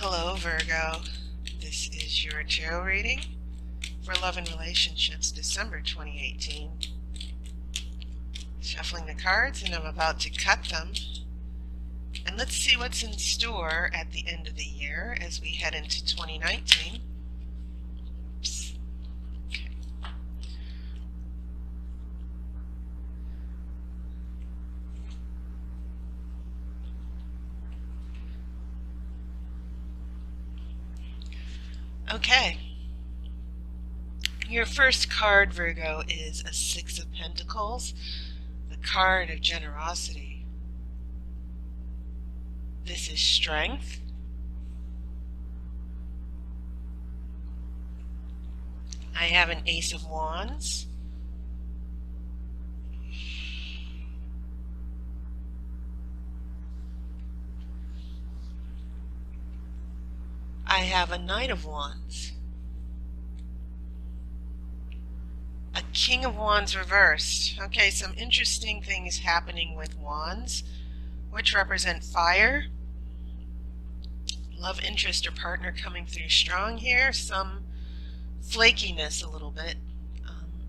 Hello, Virgo. This is your tarot reading for Love and Relationships, December 2018. Shuffling the cards, and I'm about to cut them. And let's see what's in store at the end of the year as we head into 2019. Oops. Okay. Okay. Your first card, Virgo, is a Six of Pentacles, the card of generosity. This is strength. I have an Ace of Wands. I have a Knight of Wands. A King of Wands reversed. Okay, some interesting things happening with Wands, which represent fire. Love interest or partner coming through strong here. Some flakiness a little bit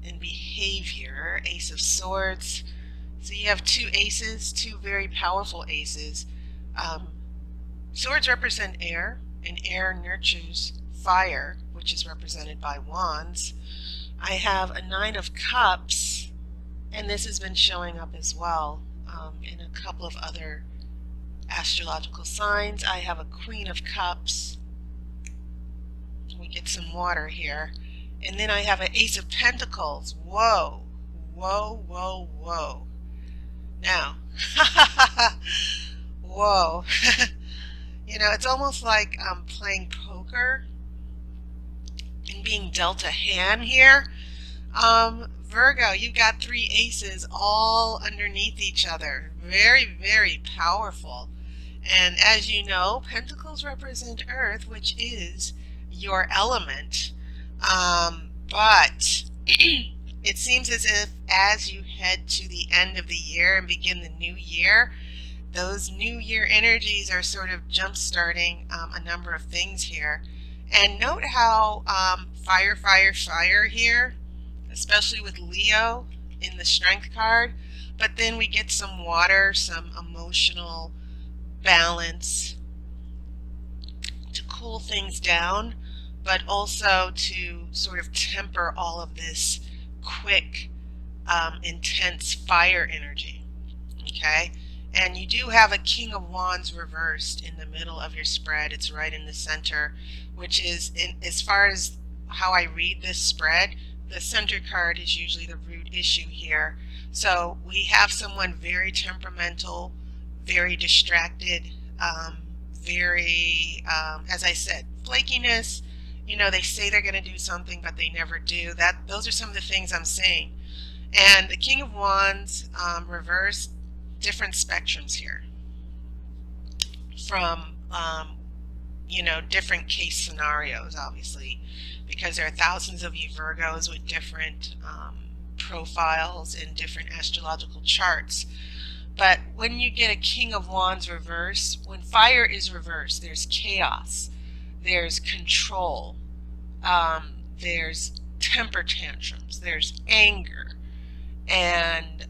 in behavior. Ace of Swords. So you have two aces, two very powerful aces. Swords represent air, and air nurtures fire, which is represented by wands. I have a Nine of Cups, and this has been showing up as well in a couple of other astrological signs. I have a Queen of Cups. We get some water here. And then I have an Ace of Pentacles. Whoa, whoa, whoa, whoa. Now, whoa. You know, it's almost like playing poker and being dealt a hand here. Virgo, you've got three aces all underneath each other. Very, very powerful. And as you know, pentacles represent earth, which is your element. But it seems as if as you head to the end of the year and begin the new year, those new year energies are sort of jump-starting a number of things here. And note how fire, fire, fire here, especially with Leo in the strength card. But then we get some water, some emotional balance to cool things down, but also to sort of temper all of this quick, intense fire energy. Okay? And you do have a King of Wands reversed in the middle of your spread. It's right in the center, which is, as far as how I read this spread, the center card is usually the root issue here. So we have someone very temperamental, very distracted, very, as I said, flakiness. You know, they say they're going to do something, but they never do. Those are some of the things I'm saying. And the King of Wands reversed, different spectrums here from you know, different case scenarios, obviously, because there are thousands of you Virgos with different profiles and different astrological charts. But when you get a King of Wands reverse, when fire is reversed, there's chaos, there's control, there's temper tantrums, there's anger, and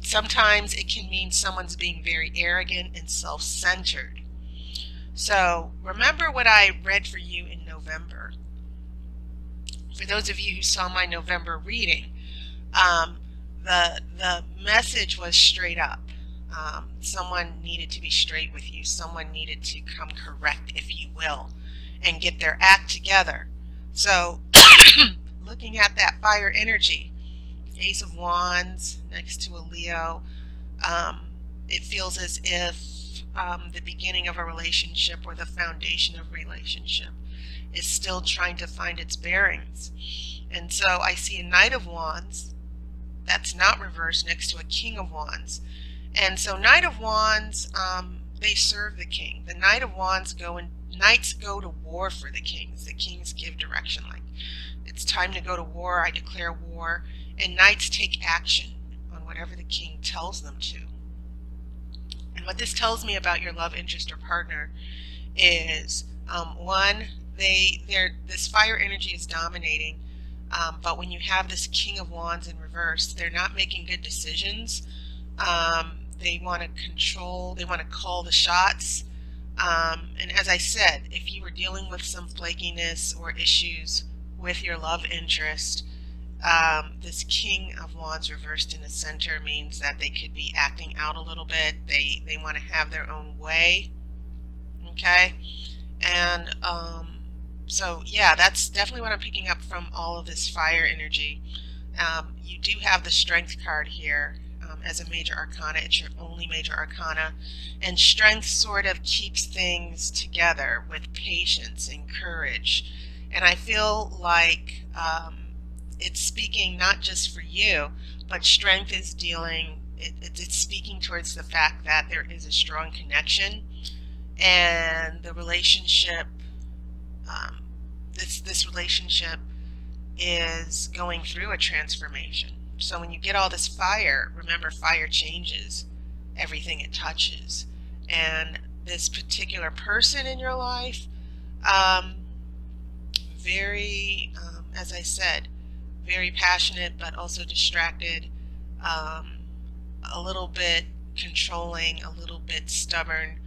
sometimes it can mean someone's being very arrogant and self-centered. So remember what I read for you in November. For those of you who saw my November reading, the message was straight up. Someone needed to be straight with you. Someone needed to come correct, if you will, and get their act together. So looking at that fire energy, Ace of Wands next to a Leo, it feels as if the beginning of a relationship or the foundation of a relationship is still trying to find its bearings. And so I see a Knight of Wands that's not reversed next to a King of Wands. And so Knight of Wands, they serve the king. The Knight of Wands Knights go to war for the kings. The kings give direction, like it's time to go to war, I declare war. And knights take action on whatever the king tells them to. And what this tells me about your love interest or partner is, one, this fire energy is dominating, but when you have this King of Wands in reverse, they're not making good decisions. They want to control, they want to call the shots. And as I said, if you were dealing with some flakiness or issues with your love interest, this King of Wands reversed in the center means that they could be acting out a little bit. They want to have their own way. Okay? And so yeah, that's definitely what I'm picking up from all of this fire energy. You do have the Strength card here as a major arcana. It's your only major arcana, and strength sort of keeps things together with patience and courage. And I feel like it's speaking not just for you, but strength is it's speaking towards the fact that there is a strong connection, and the relationship, this relationship is going through a transformation. So when you get all this fire, remember, fire changes everything it touches. And this particular person in your life, very, as I said, very passionate, but also distracted, a little bit controlling, a little bit stubborn.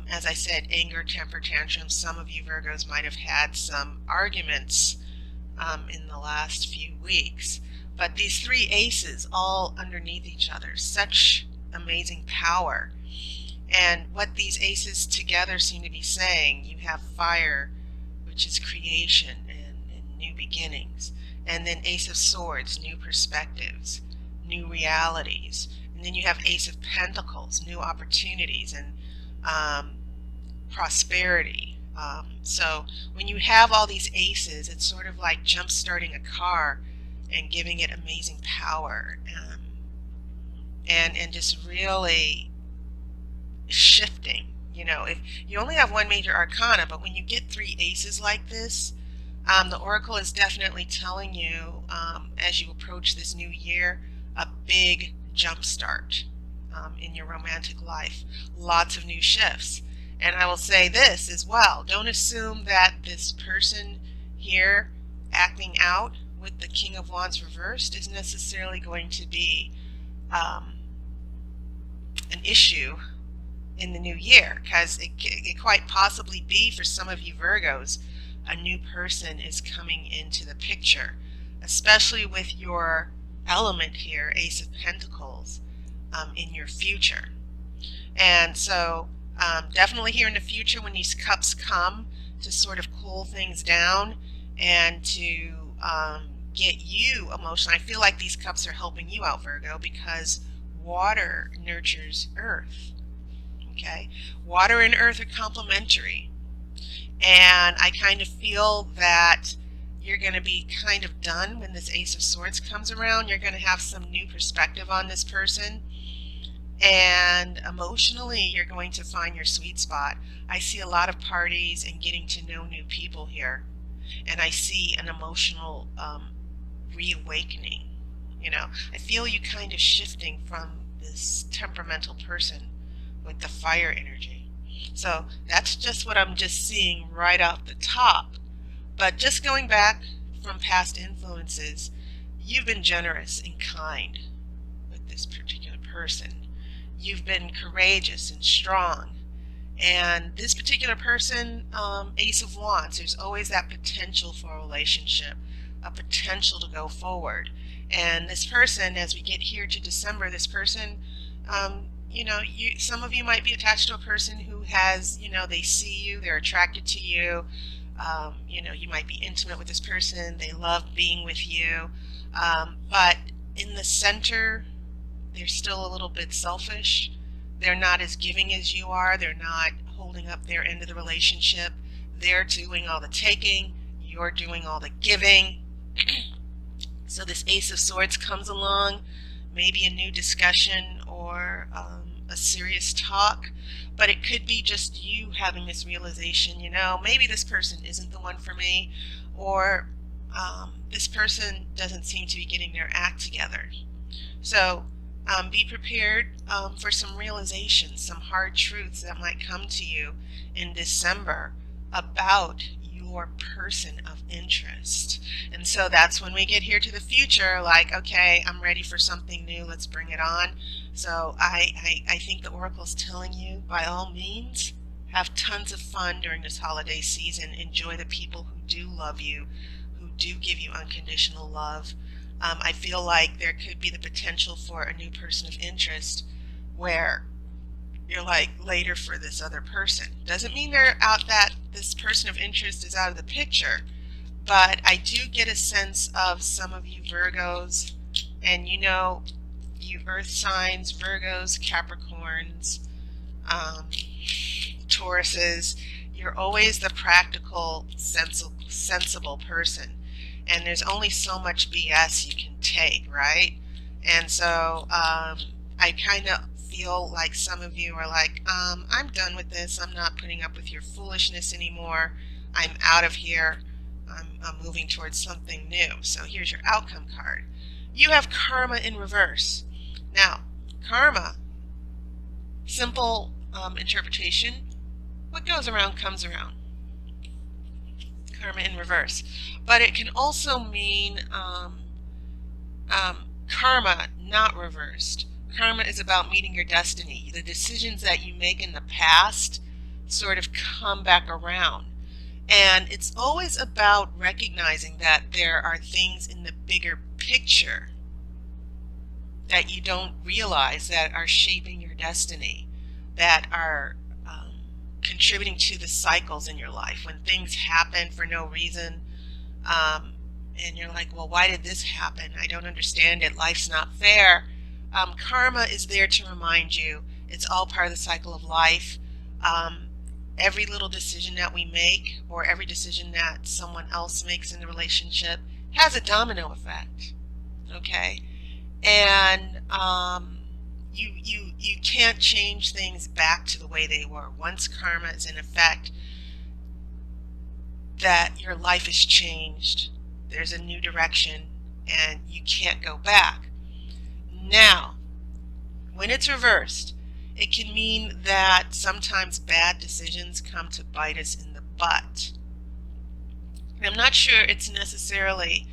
As I said, anger, temper tantrums. Some of you Virgos might have had some arguments in the last few weeks. But these three aces all underneath each other, such amazing power. And what these aces together seem to be saying, you have fire, which is creation and new beginnings. And then Ace of Swords, new perspectives, new realities. And then you have Ace of Pentacles, new opportunities and prosperity. So when you have all these aces, it's sort of like jump-starting a car and giving it amazing power, and just really shifting. You know, if you only have one major arcana, but when you get three aces like this, the oracle is definitely telling you, as you approach this new year, a big jump start in your romantic life. Lots of new shifts. And I will say this as well, don't assume that this person here acting out with the King of Wands reversed is necessarily going to be an issue in the new year, because it quite possibly be, for some of you Virgos, a new person is coming into the picture, especially with your element here, Ace of Pentacles, in your future. And so definitely here in the future, when these cups come to sort of cool things down and to get you emotional, I feel like these cups are helping you out, Virgo, because water nurtures earth. Okay, water and earth are complementary, and I kind of feel that you're going to be kind of done when this Ace of Swords comes around. You're going to have some new perspective on this person, and emotionally you're going to find your sweet spot. I see a lot of parties and getting to know new people here, and I see an emotional reawakening. You know, I feel you kind of shifting from this temperamental person with the fire energy. So that's just what I'm just seeing right off the top. But just going back from past influences, you've been generous and kind with this particular person. You've been courageous and strong. And this particular person, Ace of Wands, there's always that potential for a relationship, a potential to go forward. And this person, as we get here to December, this person, you know, some of you might be attached to a person who has, you know, they see you, they're attracted to you. You know, you might be intimate with this person, they love being with you. But in the center, they're still a little bit selfish. They're not as giving as you are. They're not holding up their end of the relationship. They're doing all the taking. You're doing all the giving. So this Ace of Swords comes along, maybe a new discussion or a serious talk, but it could be just you having this realization, you know, maybe this person isn't the one for me, or this person doesn't seem to be getting their act together. So Be prepared for some realizations, some hard truths that might come to you in December about your person of interest. And so that's when we get here to the future, like, okay, I'm ready for something new, let's bring it on. So I think the Oracle's telling you, by all means, have tons of fun during this holiday season. Enjoy the people who do love you, who do give you unconditional love. I feel like there could be the potential for a new person of interest where you're like later for this other person. Doesn't mean they're out, that this person of interest is out of the picture, but I do get a sense of some of you Virgos, and you know, you earth signs, Virgos, Capricorns, Tauruses, you're always the practical, sensible person. And there's only so much BS you can take, right? And so I kind of feel like some of you are like, I'm done with this. I'm not putting up with your foolishness anymore. I'm out of here. I'm moving towards something new. So here's your outcome card. You have karma in reverse. Now, karma, simple interpretation, what goes around comes around. Karma in reverse. But it can also mean karma not reversed. Karma is about meeting your destiny. The decisions that you make in the past sort of come back around. And it's always about recognizing that there are things in the bigger picture that you don't realize that are shaping your destiny, that are contributing to the cycles in your life. When things happen for no reason, and you're like, well, why did this happen? I don't understand it. Life's not fair. Karma is there to remind you it's all part of the cycle of life. Every little decision that we make, or every decision that someone else makes in the relationship, has a domino effect. Okay? And you can't change things back to the way they were. Once karma is in effect, that your life is changed. There's a new direction, and you can't go back. Now, when it's reversed, it can mean that sometimes bad decisions come to bite us in the butt. And I'm not sure it's necessarily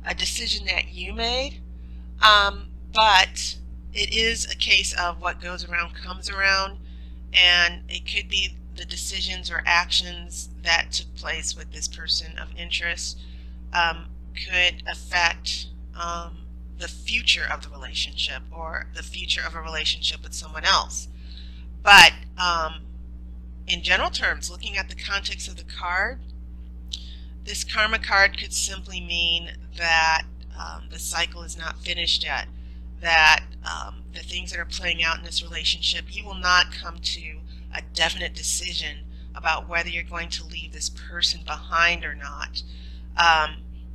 a decision that you made, but it is a case of what goes around comes around, and it could be the decisions or actions that took place with this person of interest could affect the future of the relationship, or the future of a relationship with someone else. But in general terms, looking at the context of the card, this karma card could simply mean that the cycle is not finished yet, that the things that are playing out in this relationship, you will not come to a definite decision about whether you're going to leave this person behind or not.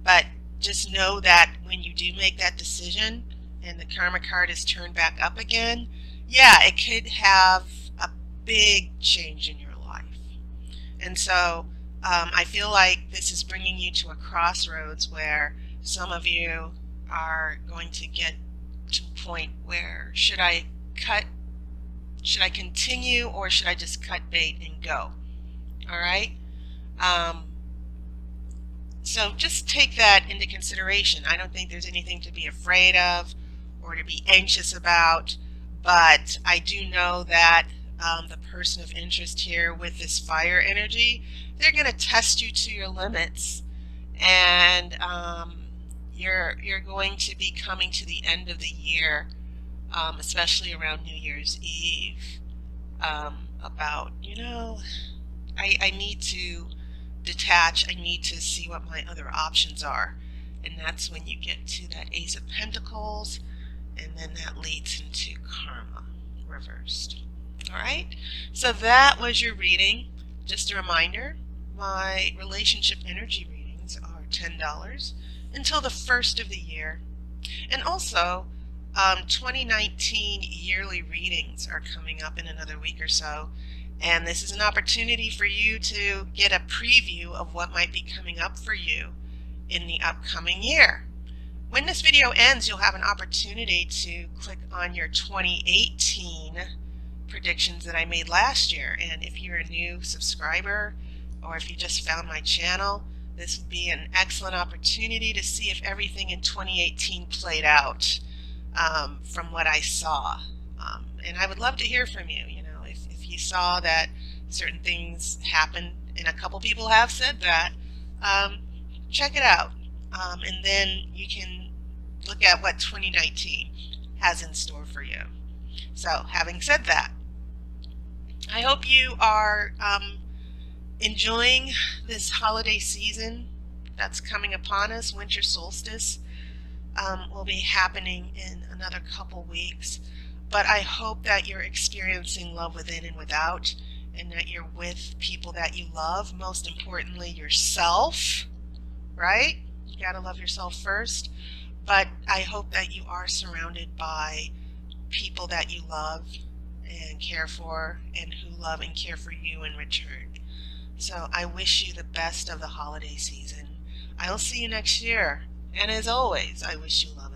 But just know that when you do make that decision and the karma card is turned back up again, yeah, it could have a big change in your life. And so I feel like this is bringing you to a crossroads where some of you are going to get to a point where should I continue, or should I just cut bait and go? All right? So just take that into consideration. I don't think there's anything to be afraid of or to be anxious about, but I do know that the person of interest here with this fire energy, they're going to test you to your limits, and you're going to be coming to the end of the year, especially around New Year's Eve, about, you know, I need to detach, I need to see what my other options are. And that's when you get to that Ace of Pentacles, and then that leads into karma reversed. Alright, so that was your reading. Just a reminder, my relationship energy readings are $10 until the first of the year. And also, 2019 yearly readings are coming up in another week or so. And this is an opportunity for you to get a preview of what might be coming up for you in the upcoming year. When this video ends, you'll have an opportunity to click on your 2018 predictions that I made last year. And if you're a new subscriber, or if you just found my channel, this would be an excellent opportunity to see if everything in 2018 played out from what I saw. And I would love to hear from you. You know, if you saw that certain things happened, and a couple people have said that, check it out. And then you can look at what 2019 has in store for you. So, having said that, I hope you are enjoying this holiday season that's coming upon us. Winter solstice will be happening in another couple weeks. But I hope that you're experiencing love within and without, and that you're with people that you love. Most importantly, yourself, right? You gotta love yourself first. But I hope that you are surrounded by people that you love and care for, and who love and care for you in return. So I wish you the best of the holiday season. I'll see you next year. And as always, I wish you love